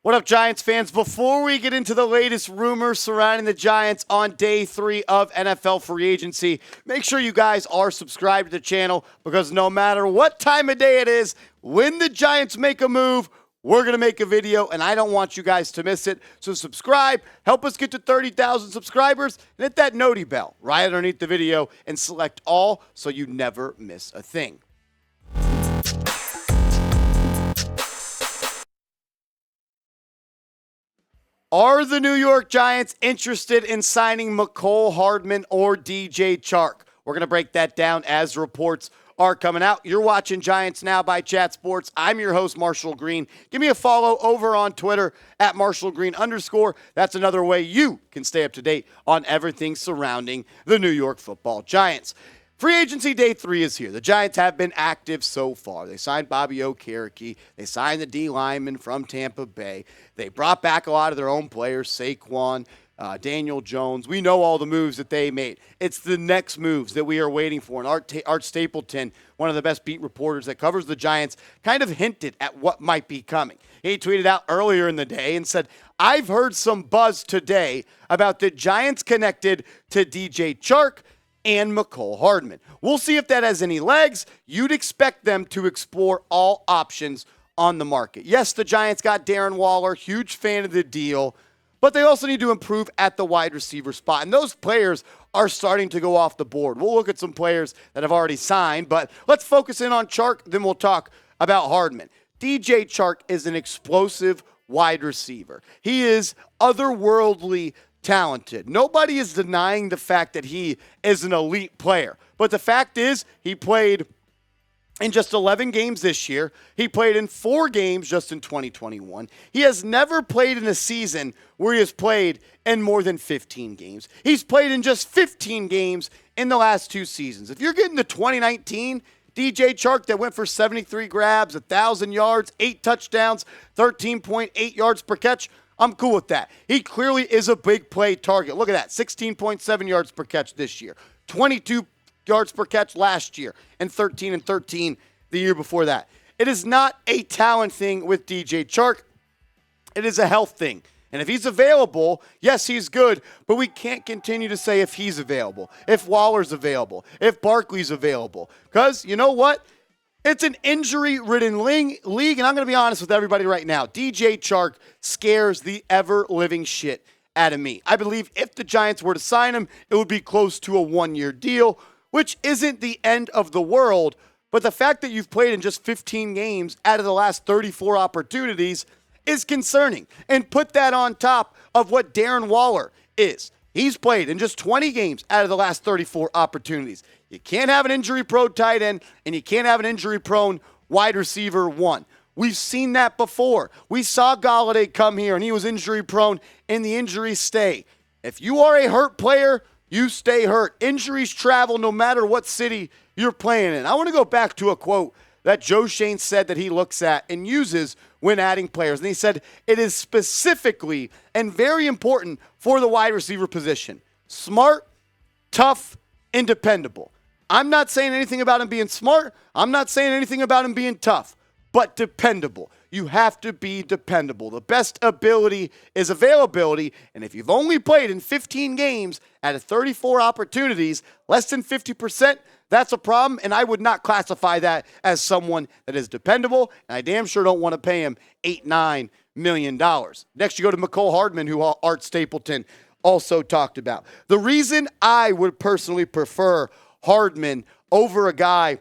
What up, Giants fans? Before we get into the latest rumors surrounding the Giants on day 3 of NFL free agency, make sure you guys are subscribed to the channel because no matter what time of day it is, when the Giants make a move, we're going to make a video, and I don't want you guys to miss it. So subscribe, help us get to 30,000 subscribers, and hit that noti bell right underneath the video and select all so you never miss a thing. Are the New York Giants interested in signing Mecole Hardman or DJ Chark? We're going to break that down as reports are coming out. You're watching Giants Now by Chat Sports. I'm your host, Marshall Green. Give me a follow over on Twitter at @MarshallGreen_. That's another way you can stay up to date on everything surrounding the New York Football Giants. Free agency day 3 is here. The Giants have been active so far. They signed Bobby Okereke. They signed the D lineman from Tampa Bay. They brought back a lot of their own players, Saquon, Daniel Jones. We know all the moves that they made. It's the next moves that we are waiting for. And Art Stapleton, one of the best beat reporters that covers the Giants, kind of hinted at what might be coming. He tweeted out earlier in the day and said, "I've heard some buzz today about the Giants connected to DJ Chark and Mecole Hardman. We'll see if that has any legs. You'd expect them to explore all options on the market." Yes, the Giants got Darren Waller, huge fan of the deal, but they also need to improve at the wide receiver spot. And those players are starting to go off the board. We'll look at some players that have already signed, but let's focus in on Chark, then we'll talk about Hardman. DJ Chark is an explosive wide receiver. He is otherworldly talented. Nobody is denying the fact that he is an elite player. But the fact is, he played in just 11 games this year. He played in 4 games just in 2021. He has never played in a season where he has played in more than 15 games. He's played in just 15 games in the last 2 seasons. If you're getting the 2019 DJ Chark that went for 73 grabs, 1,000 yards, 8 touchdowns, 13.8 yards per catch, I'm cool with that. He clearly is a big play target. Look at that, 16.7 yards per catch this year, 22 yards per catch last year, and 13 the year before that. It is not a talent thing with DJ Chark. It is a health thing. And if he's available, yes, he's good, but we can't continue to say if he's available, if Waller's available, if Barkley's available. Because you know what? It's an injury-ridden league, and I'm going to be honest with everybody right now. DJ Chark scares the ever-living shit out of me. I believe if the Giants were to sign him, it would be close to a 1-year deal, which isn't the end of the world. But the fact that you've played in just 15 games out of the last 34 opportunities is concerning. And put that on top of what Darren Waller is. He's played in just 20 games out of the last 34 opportunities. You can't have an injury-prone tight end, and you can't have an injury-prone wide receiver 1. We've seen that before. We saw Golladay come here, and he was injury-prone, and the injuries stay. If you are a hurt player, you stay hurt. Injuries travel no matter what city you're playing in. I want to go back to a quote that Joe Shane said that he looks at and uses when adding players. And he said, it is specifically and very important for the wide receiver position. Smart, tough, and dependable. I'm not saying anything about him being smart. I'm not saying anything about him being tough, but dependable. You have to be dependable. The best ability is availability, and if you've only played in 15 games out of 34 opportunities, less than 50%, that's a problem, and I would not classify that as someone that is dependable, and I damn sure don't want to pay him $8-9 million. Next, you go to Mecole Hardman, who Art Stapleton also talked about. The reason I would personally prefer Hardman over a guy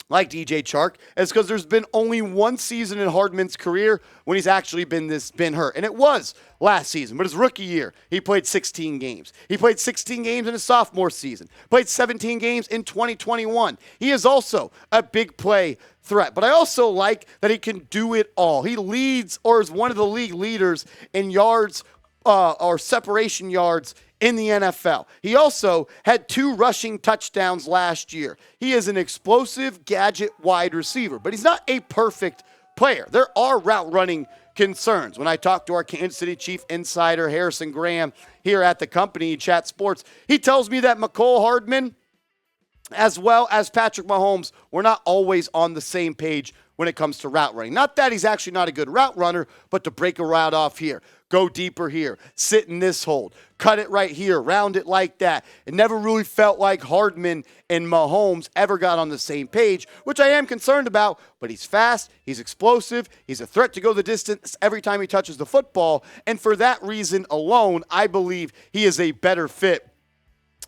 like DJ Chark is because there's been only 1 season in Hardman's career when he's actually been hurt. And it was last season, but his rookie year, he played 16 games. He played 16 games in his sophomore season, played 17 games in 2021. He is also a big play threat, but I also like that he can do it all. He leads or is one of the league leaders in yards or separation yards in the NFL. He also had 2 rushing touchdowns last year. He is an explosive gadget wide receiver, but he's not a perfect player. There are route running concerns. When I talk to our Kansas City Chief insider, Harrison Graham, here at the company, Chat Sports, he tells me that Mecole Hardman, as well as Patrick Mahomes, we're not always on the same page when it comes to route running. Not that he's actually not a good route runner, but to break a route off here, go deeper here, sit in this hold, cut it right here, round it like that. It never really felt like Hardman and Mahomes ever got on the same page, which I am concerned about, but he's fast, he's explosive, he's a threat to go the distance every time he touches the football, and for that reason alone, I believe he is a better fit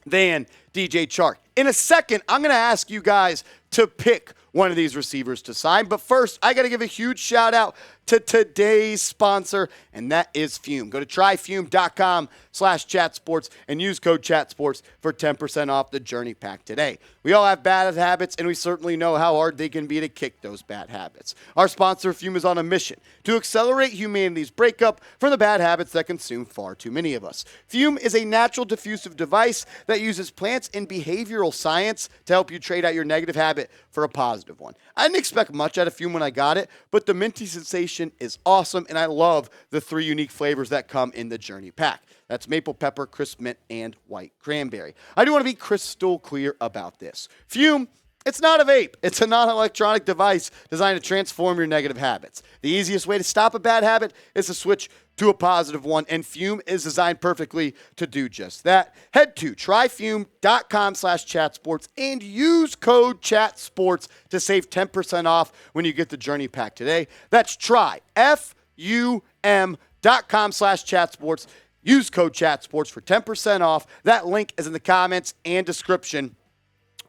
than DJ Chark. In a second, I'm going to ask you guys to pick one of these receivers to sign. But first, I got to give a huge shout out to today's sponsor, and that is Fume. Go to tryfume.com/chatsports and use code chatsports for 10% off the Journey Pack today. We all have bad habits, and we certainly know how hard they can be to kick those bad habits. Our sponsor, Fume, is on a mission to accelerate humanity's breakup from the bad habits that consume far too many of us. Fume is a natural diffusive device that uses plants and behavioral science to help you trade out your negative habit for a positive one. I didn't expect much out of Fume when I got it, but the minty sensation is awesome, and I love the 3 unique flavors that come in the Journey Pack. That's maple pepper, crisp mint, and white cranberry. I do want to be crystal clear about this. Fume, it's not a vape. It's a non-electronic device designed to transform your negative habits. The easiest way to stop a bad habit is to switch to a positive one, and Fume is designed perfectly to do just that. Head to tryfume.com/chatsports and use code chatsports to save 10% off when you get the Journey Pack today. That's tryfum.com/chatsports. Use code chatsports for 10% off. That link is in the comments and description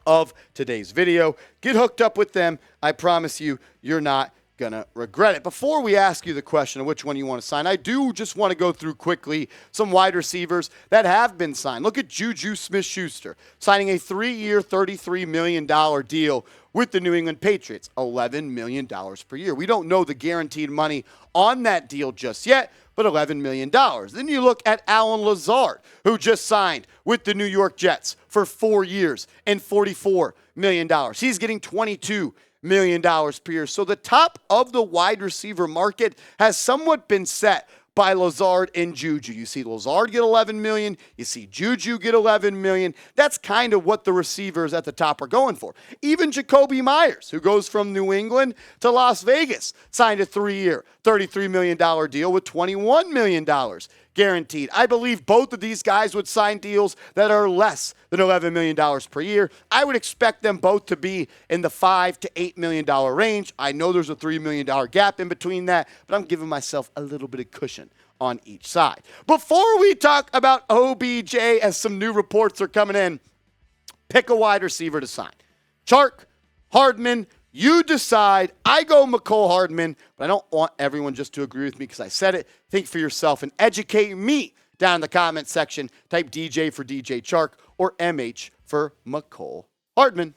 of today's video. Get hooked up with them. I promise you, you're not gonna regret it. Before we ask you the question of which one you want to sign, I do just want to go through quickly some wide receivers that have been signed. Look at Juju Smith-Schuster signing a 3-year, $33 million deal with the New England Patriots, $11 million per year. We don't know the guaranteed money on that deal just yet, but $11 million. Then you look at Allen Lazard, who just signed with the New York Jets for 4 years and $44 million. He's getting $22 million per year. So the top of the wide receiver market has somewhat been set by Lazard and Juju. You see Lazard get $11 million. You see Juju get $11 million. That's kind of what the receivers at the top are going for. Even Jacoby Myers, who goes from New England to Las Vegas, signed a 3-year, $33 million deal with $21 million guaranteed. I believe both of these guys would sign deals that are less than $11 million per year. I would expect them both to be in the $5 to $8 million range. I know there's a $3 million gap in between that, but I'm giving myself a little bit of cushion on each side. Before we talk about OBJ, as some new reports are coming in, pick a wide receiver to sign. Chark, Hardman, you decide. I go Mecole Hardman, but I don't want everyone just to agree with me because I said it. Think for yourself and educate me down in the comment section. Type DJ for DJ Chark or MH for Mecole Hardman.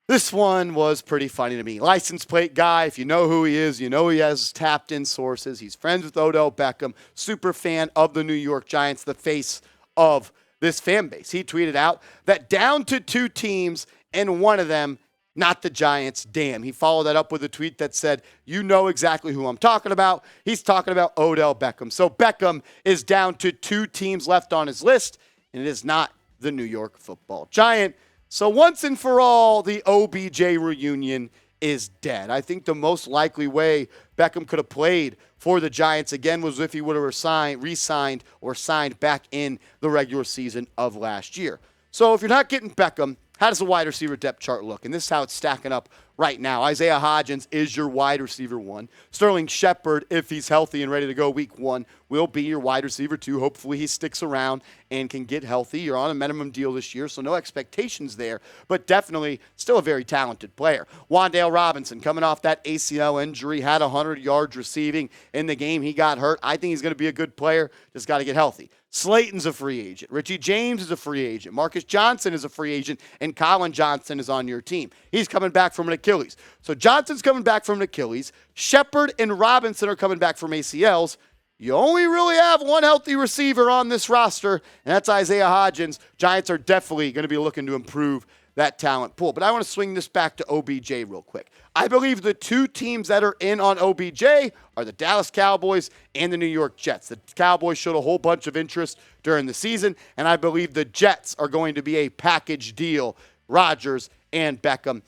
This one was pretty funny to me. License plate guy, if you know who he is, you know he has tapped in sources. He's friends with Odell Beckham, super fan of the New York Giants, the face of this fan base. He tweeted out that down to 2 teams and one of them, not the Giants, damn. He followed that up with a tweet that said, you know exactly who I'm talking about. He's talking about Odell Beckham. So Beckham is down to 2 teams left on his list, and it is not the New York Football Giant. So once and for all, the OBJ reunion is dead. I think the most likely way Beckham could have played for the Giants again was if he would have re-signed or signed back in the regular season of last year. So if you're not getting Beckham, how does the wide receiver depth chart look? And this is how it's stacking up right now. Isaiah Hodgins is your wide receiver 1. Sterling Shepard, if he's healthy and ready to go week 1, will be your wide receiver 2. Hopefully he sticks around and can get healthy. You're on a minimum deal this year, so no expectations there, but definitely still a very talented player. Wan'Dale Robinson, coming off that ACL injury, had 100 yards receiving in the game. He got hurt. I think he's going to be a good player. Just got to get healthy. Slayton's a free agent. Richie James is a free agent. Marcus Johnson is a free agent, and Colin Johnson is on your team. He's coming back from an Achilles. So Johnson's coming back from an Achilles. Shepard and Robinson are coming back from ACLs. You only really have one healthy receiver on this roster, and that's Isaiah Hodgins. Giants are definitely going to be looking to improve that talent pool. But I want to swing this back to OBJ real quick. I believe the 2 teams that are in on OBJ are the Dallas Cowboys and the New York Jets. The Cowboys showed a whole bunch of interest during the season, and I believe the Jets are going to be a package deal, Rodgers and Beckham.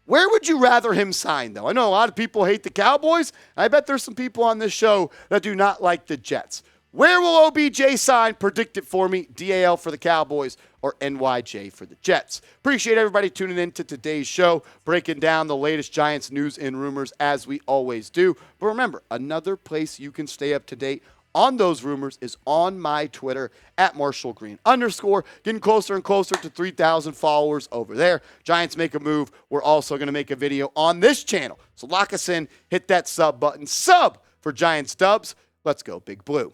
Where would you rather him sign, though? I know a lot of people hate the Cowboys. I bet there's some people on this show that do not like the Jets. Where will OBJ sign? Predict it for me. DAL for the Cowboys or NYJ for the Jets. Appreciate everybody tuning in to today's show, breaking down the latest Giants news and rumors as we always do. But remember, another place you can stay up to date on those rumors is on my Twitter at @MarshallGreen_. Getting closer and closer to 3,000 followers over there. Giants make a move. We're also going to make a video on this channel. So lock us in. Hit that sub button. Sub for Giants Dubs. Let's go Big Blue.